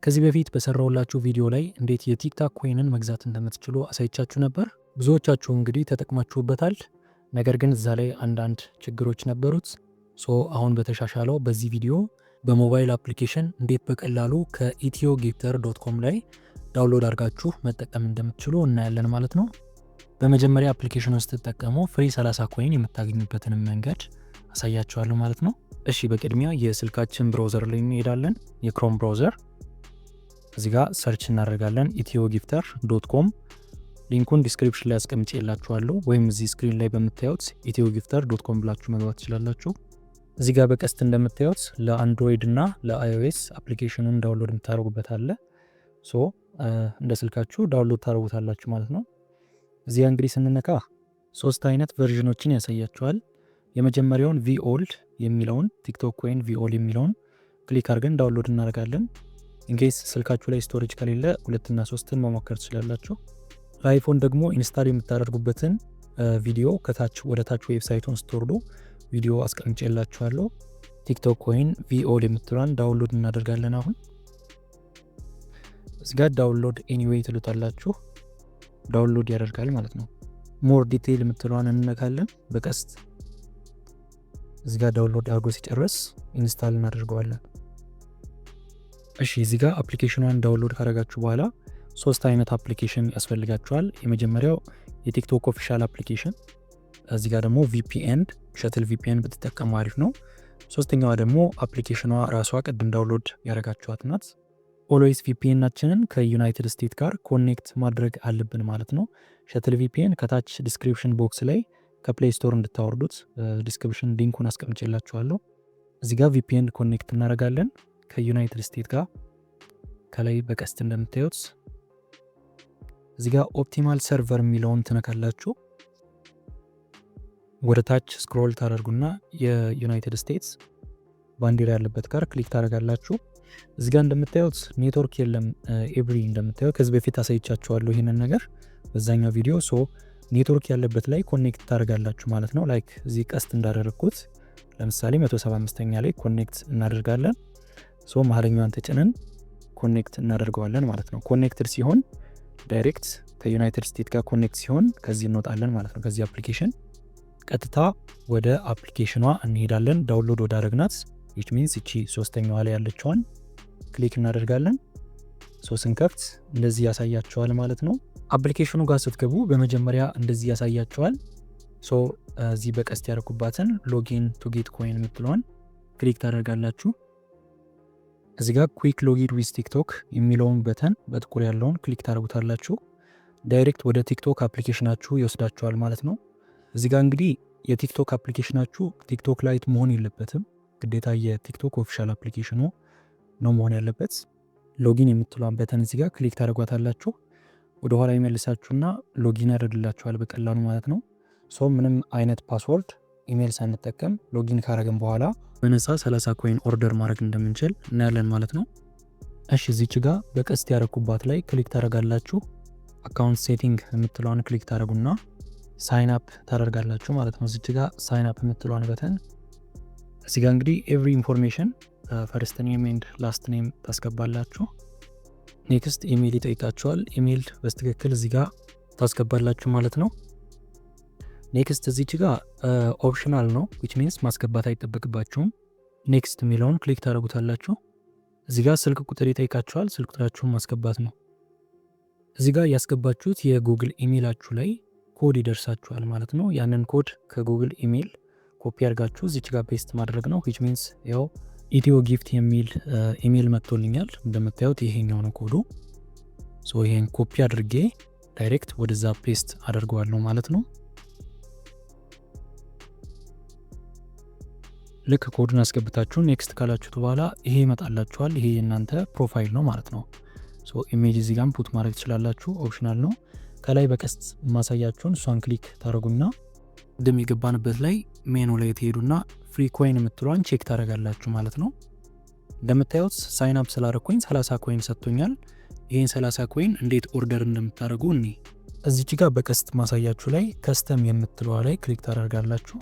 ከዚህ በፊት በሰራሁላችሁ ቪዲዮ ላይ እንዴት የቲክታክ ኮይንን መግዛት እንደምትችሉ አሳይቻችሁ ነበር። ብዙዎቻችሁ እንግዲህ ተጠቅማችሁበታል። ነገር ግን እዛ ላይ አንዳንድ ችግሮች ነበሩት። አሁን በተሻሻለው በዚህ ቪዲዮ በሞባይል አፕሊኬሽን እንዴት በቀላሉ ከኢትዮ ጊፍተር .com ላይ ዳውንሎድ አድርጋችሁ መጠቀም እንደምትችሉ እናያለን ማለት ነው። በመጀመሪያ አፕሊኬሽን ውስጥ ተጠቀሙ ፍሪ 30 ኮይን የምታገኙበትን መንገድ አሳያችኋለሁ ማለት ነው። እሺ በቅድሚያ የስልካችን ብራውዘር ላይ እንሄዳለን። የክሮም ብራውዘር እዚህ ጋር ሰርች እናደርጋለን ethiogiftr.com። ሊንኩን ዲስክሪፕሽን ላይ አስቀምጬላችኋለሁ ወይም እዚህ ስክሪን ላይ በምታዩት ethiogiftr.com ብላችሁ መግባት ትችላላችሁ። እዚህ ጋር በቀስት እንደምታዩት ለአንድሮይድ እና ለአይኦኤስ አፕሊኬሽኑን ዳውንሎድ የምታደርጉበት አለ። እንደ ስልካችሁ ዳውንሎድ ታደርጉታላችሁ ማለት ነው። እዚህ እንግዲህ ስንነካ 3 አይነት ቨርዥኖችን ያሳያችኋል። የመጀመሪያውን ቪኦልድ የሚለውን ቲክቶክ ኮይን ቪኦል የሚለውን ክሊክ አድርገን ዳውንሎድ እናደርጋለን። ኢንኬስ ስልካችሁ ላይ ስቶሬጅ ከሌለ 2 እና 3ን መሞከር ትችላላችሁ። ለአይፎን ደግሞ ኢንስታል የምታደርጉበትን ቪዲዮ ከታች ወደ ታች ዌብሳይቱን ስትወርዱ ቪዲዮ አስቀምጬላችኋለሁ። ቲክቶክ ኮይን ቪኦል የምትሏን ዳውንሎድ እናደርጋለን። አሁን እዚህ ጋር ዳውንሎድ ኤኒዌይ ትሉታላችሁ። ዳውንሎድ ያደርጋል ማለት ነው። ሞር ዲቴይል የምትሏን እንነካለን በቀስት። እዚህ ጋር ዳውንሎድ አድርጎ ሲጨርስ ኢንስታል እናደርገዋለን። እሺ እዚህ ጋር አፕሊኬሽኑን ዳውንሎድ ካደረጋችሁ በኋላ 3 አይነት አፕሊኬሽን ያስፈልጋችኋል። የመጀመሪያው የቲክቶክ ኦፊሻል አፕሊኬሽን፣ እዚህ ጋር ደግሞ ቪፒኤን ሸትል ቪፒኤን ብትጠቀሙ አሪፍ ነው። ሶስተኛዋ ደግሞ አፕሊኬሽኗ ራሷ ቅድም ዳውንሎድ ያደረጋችኋት ናት። ኦልዌይስ ቪፒኤናችንን ከዩናይትድ ስቴትስ ጋር ኮኔክት ማድረግ አለብን ማለት ነው። ሸትል ቪፒኤን ከታች ዲስክሪፕሽን ቦክስ ላይ ከፕሌይ ስቶር እንድታወርዱት ዲስክሪፕሽን ሊንኩን አስቀምጬላችኋለሁ። እዚህ ጋር ቪፒኤን ኮኔክት እናደርጋለን ከዩናይትድ ስቴትስ ጋር። ከላይ በቀስት እንደምታዩት እዚህ ጋር ኦፕቲማል ሰርቨር የሚለውን ትነካላችሁ። ወደ ታች ስክሮል ታደርጉና የዩናይትድ ስቴትስ ባንዲራ ያለበት ጋር ክሊክ ታደርጋላችሁ። እዚህ ጋር እንደምታዩት ኔትወርክ የለም ኤቭሪ እንደምታዩት ከዚህ በፊት አሳይቻችኋለሁ ይህንን ነገር በዛኛው ቪዲዮ። ኔትወርክ ያለበት ላይ ኮኔክት ታደርጋላችሁ ማለት ነው። ላይክ እዚህ ቀስት እንዳደረግኩት ለምሳሌ 175ኛ ላይ ኮኔክት እናደርጋለን። መሀለኛዋን ተጭነን ኮኔክት እናደርገዋለን ማለት ነው። ኮኔክትድ ሲሆን ዳይሬክት ከዩናይትድ ስቴትስ ጋር ኮኔክት ሲሆን ከዚህ እንወጣለን ማለት ነው። ከዚህ አፕሊኬሽን ቀጥታ ወደ አፕሊኬሽኗ እንሄዳለን። ዳውንሎድ ወደ አረግናት which means እቺ ሶስተኛዋ ላይ ያለችዋን ክሊክ እናደርጋለን። ስንከፍት እንደዚህ ያሳያችኋል ማለት ነው። አፕሊኬሽኑ ጋር ስትገቡ በመጀመሪያ እንደዚህ ያሳያችኋል። እዚህ በቀስት ያደረኩባትን ሎጊን ቱ ጌት ኮይን የምትለዋን ክሊክ ታደርጋላችሁ። እዚህ ጋር ኩዊክ ሎጊን ዊዝ ቲክቶክ የሚለውን በተን በጥቁር ያለውን ክሊክ ታደርጉታላችሁ። ዳይሬክት ወደ ቲክቶክ አፕሊኬሽናችሁ ይወስዳችኋል ማለት ነው። እዚህ ጋር እንግዲህ የቲክቶክ አፕሊኬሽናችሁ ቲክቶክ ላይት መሆን የለበትም። ግዴታ የቲክቶክ ኦፊሻል አፕሊኬሽኑ ነው መሆን ያለበት። ሎጊን የምትለዋን በተን እዚህ ጋር ክሊክ ታደርጓታላችሁ። ወደ ኋላ ይመልሳችሁና ሎጊን ያደርግላችኋል በቀላሉ ማለት ነው። ምንም አይነት ፓስወርድ ኢሜይል ሳንጠቀም ሎጊን ካረግን በኋላ በነፃ 30 ኮይን ኦርደር ማድረግ እንደምንችል እናያለን ማለት ነው። እሺ እዚች ጋር በቀስት ያረኩባት ላይ ክሊክ ታደርጋላችሁ። አካውንት ሴቲንግ የምትለዋን ክሊክ ታደርጉና ሳይን አፕ ታደርጋላችሁ ማለት ነው። እዚች ጋር ሳይን አፕ የምትለዋን በተን እዚህ ጋር እንግዲህ ኤቭሪ ኢንፎርሜሽን ፈርስት ኔም ኤንድ ላስት ኔም ታስገባላችሁ። ኔክስት ኢሜይል ይጠይቃችኋል። ኢሜይል በስትክክል እዚህ ጋር ታስገባላችሁ ማለት ነው። ኔክስት እዚች ጋር ኦፕሽናል ነው which means ማስገባት አይጠበቅባችሁም። ኔክስት የሚለውን ክሊክ ታደርጉታላችሁ። እዚህ ጋር ስልክ ቁጥር ይጠይቃችኋል። ስልክ ቁጥራችሁን ማስገባት ነው። እዚህ ጋር ያስገባችሁት የጉግል ኢሜይላችሁ ላይ ኮድ ይደርሳችኋል ማለት ነው። ያንን ኮድ ከጉግል ኢሜይል ኮፒ አድርጋችሁ እዚች ጋር ፔስት ማድረግ ነው which means ያው ኢትዮ ጊፍት የሚል ኢሜይል መጥቶልኛል። እንደምታዩት ይሄኛው ነው ኮዱ። ይሄን ኮፒ አድርጌ ዳይሬክት ወደዛ ፔስት አደርገዋለሁ ማለት ነው። ልክ ኮዱን አስገብታችሁ ኔክስት ካላችሁት በኋላ ይሄ ይመጣላችኋል። ይሄ የእናንተ ፕሮፋይል ነው ማለት ነው። ኢሜጅ እዚህ ጋር ፑት ማድረግ ትችላላችሁ፣ ኦፕሽናል ነው። ከላይ በቀስት ማሳያችሁን እሷን ክሊክ ታደርጉና እንደሚገባንበት ላይ ሜኑ ላይ ትሄዱና ፍሪ ኮይን የምትሏን ቼክ ታደርጋላችሁ ማለት ነው። እንደምታዩት ሳይን አፕ ስላደረኩኝ 30 ኮይን ሰጥቶኛል። ይሄን 30 ኮይን እንዴት ኦርደር እንደምታደርጉ እዚች ጋር በቀስት ማሳያችሁ ላይ ከስተም የምትለዋ ላይ ክሊክ ታደርጋላችሁ።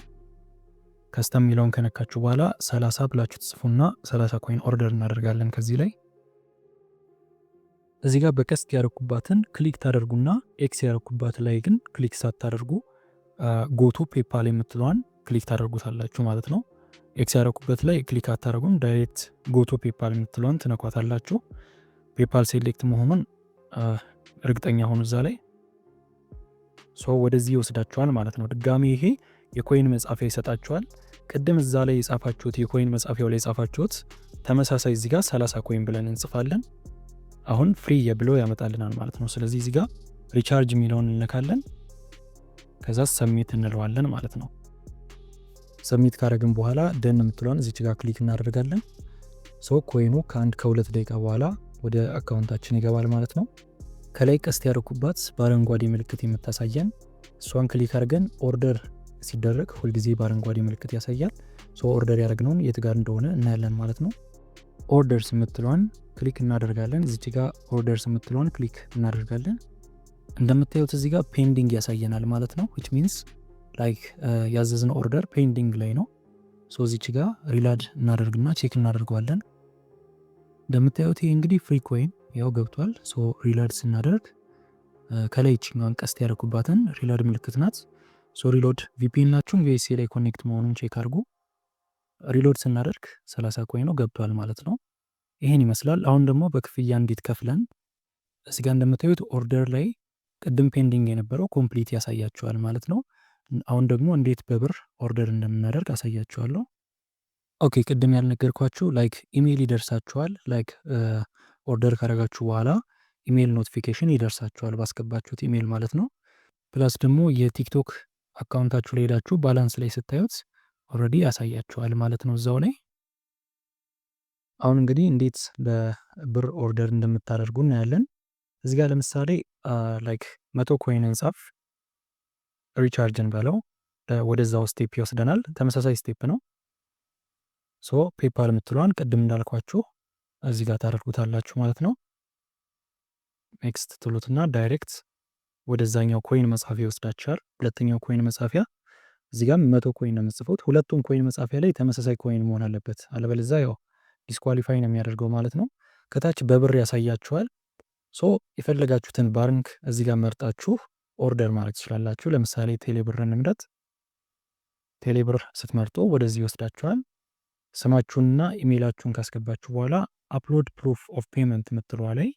ከስተም የሚለውን ከነካችሁ በኋላ 30 ብላችሁ ትጽፉና 30 ኮይን ኦርደር እናደርጋለን ከዚህ ላይ እዚህ ጋር በቀስት ያረኩባትን ክሊክ ታደርጉና ኤክስ ያረኩባት ላይ ግን ክሊክ ሳታደርጉ ጎቱ ፔፓል የምትለዋን ክሊክ ታደርጉታላችሁ ማለት ነው። ኤክስ ያረኩበት ላይ ክሊክ አታደርጉም። ዳይሬክት ጎቱ ፔፓል የምትለዋን ትነኳታላችሁ። ፔፓል ሴሌክት መሆኑን እርግጠኛ ሆኑ እዛ ላይ ወደዚህ ይወስዳችኋል ማለት ነው። ድጋሚ ይሄ የኮይን መጻፊያ ይሰጣችኋል። ቅድም እዛ ላይ የጻፋችሁት የኮይን መጻፊያው ላይ የጻፋችሁት ተመሳሳይ እዚህ ጋር 30 ኮይን ብለን እንጽፋለን። አሁን ፍሪ ብሎ ያመጣልናል ማለት ነው። ስለዚህ እዚህ ጋር ሪቻርጅ የሚለውን እንነካለን። ከዛ ሰሚት እንለዋለን ማለት ነው። ሰሚት ካረግን በኋላ ደን የምትለዋን እዚች ጋር ክሊክ እናደርጋለን። ኮይኑ ከ1-2 ደቂቃ በኋላ ወደ አካውንታችን ይገባል ማለት ነው። ከላይ ቀስት ያደረኩባት በአረንጓዴ ምልክት የምታሳየን እሷን ክሊክ አድርገን ኦርደር ሲደረግ ሁልጊዜ በአረንጓዴ ምልክት ያሳያል። ኦርደር ያደረግነውን የት ጋር እንደሆነ እናያለን ማለት ነው። ኦርደርስ የምትለዋን ክሊክ እናደርጋለን። እዚች ጋር ኦርደርስ የምትለዋን ክሊክ እናደርጋለን። እንደምታዩት እዚህ ጋር ፔንዲንግ ያሳየናል ማለት ነው። which means like ያዘዝነው ኦርደር ፔንዲንግ ላይ ነው። እዚች ጋር ሪላድ እናደርግና ቼክ እናደርገዋለን። እንደምታዩት ይሄ እንግዲህ ፍሪ ኮይን ያው ገብቷል። ሪሎድ ስናደርግ ከላይ እቺኛዋን ቀስት ያደረኩባትን ሪሎድ ምልክት ናት። ሪሎድ ቪፒኤን ናችሁን ዩኤስኤ ላይ ኮኔክት መሆኑን ቼክ አድርጉ። ሪሎድ ስናደርግ 30 ኮይን ነው ገብቷል ማለት ነው። ይሄን ይመስላል። አሁን ደግሞ በክፍያ እንዴት ከፍለን እዚህ ጋር እንደምታዩት ኦርደር ላይ ቅድም ፔንዲንግ የነበረው ኮምፕሊት ያሳያችኋል ማለት ነው። አሁን ደግሞ እንዴት በብር ኦርደር እንደምናደርግ አሳያችኋለሁ። ኦኬ ቅድም ያልነገርኳችሁ ላይክ ኢሜይል ይደርሳችኋል። ላይክ ኦርደር ካረጋችሁ በኋላ ኢሜይል ኖቲፊኬሽን ይደርሳችኋል ባስገባችሁት ኢሜይል ማለት ነው። ፕላስ ደግሞ የቲክቶክ አካውንታችሁ ላይ ሄዳችሁ ባላንስ ላይ ስታዩት ኦልሬዲ ያሳያችኋል ማለት ነው እዛው ላይ። አሁን እንግዲህ እንዴት በብር ኦርደር እንደምታደርጉ እናያለን። እዚህ ጋር ለምሳሌ ላይክ 100 ኮይን እንጻፍ፣ ሪቻርጅን በለው ወደዛው ስቴፕ ይወስደናል። ተመሳሳይ ስቴፕ ነው። ፔፓል የምትለዋን ቅድም እንዳልኳችሁ እዚህ ጋር ታደርጉታላችሁ ማለት ነው። ኔክስት ትሉትና ዳይሬክት ወደዛኛው ኮይን መጻፊያ ይወስዳችኋል። ሁለተኛው ኮይን መጻፊያ እዚህ ጋር 100 ኮይን ነው የምጽፉት። ሁለቱም ኮይን መጻፊያ ላይ ተመሳሳይ ኮይን መሆን አለበት፣ አለበለዚያ ያው ዲስኳሊፋይ ነው የሚያደርገው ማለት ነው። ከታች በብር ያሳያችኋል። የፈለጋችሁትን ባንክ እዚህ ጋር መርጣችሁ ኦርደር ማድረግ ትችላላችሁ። ለምሳሌ ቴሌብር እንምረጥ። ቴሌብር ስትመርጡ ወደዚህ ይወስዳችኋል። ስማችሁንና ኢሜይላችሁን ካስገባችሁ በኋላ አፕሎድ ፕሩፍ ኦፍ ፔመንት የምትለዋ ላይ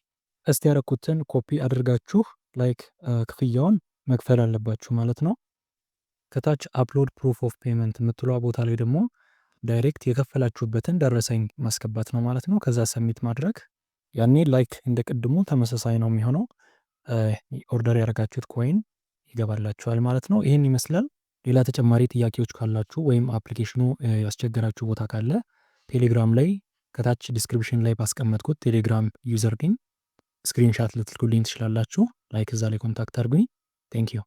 እስቲ ያረኩትን ኮፒ አድርጋችሁ ላይክ ክፍያውን መክፈል አለባችሁ ማለት ነው። ከታች አፕሎድ ፕሩፍ ኦፍ ፔመንት የምትለዋ ቦታ ላይ ደግሞ ዳይሬክት የከፈላችሁበትን ደረሰኝ ማስገባት ነው ማለት ነው። ከዛ ሰሚት ማድረግ ያኔ ላይክ እንደ ቅድሙ ተመሳሳይ ነው የሚሆነው። ኦርደር ያደረጋችሁት ኮይን ይገባላችኋል ማለት ነው። ይህን ይመስላል። ሌላ ተጨማሪ ጥያቄዎች ካላችሁ ወይም አፕሊኬሽኑ ያስቸገራችሁ ቦታ ካለ ቴሌግራም ላይ ከታች ዲስክሪፕሽን ላይ ባስቀመጥኩት ቴሌግራም ዩዘር ኔም ስክሪንሻት ልትልኩልኝ ትችላላችሁ። ላይክ እዛ ላይ ኮንታክት አድርጉኝ። ቴንክ ዩ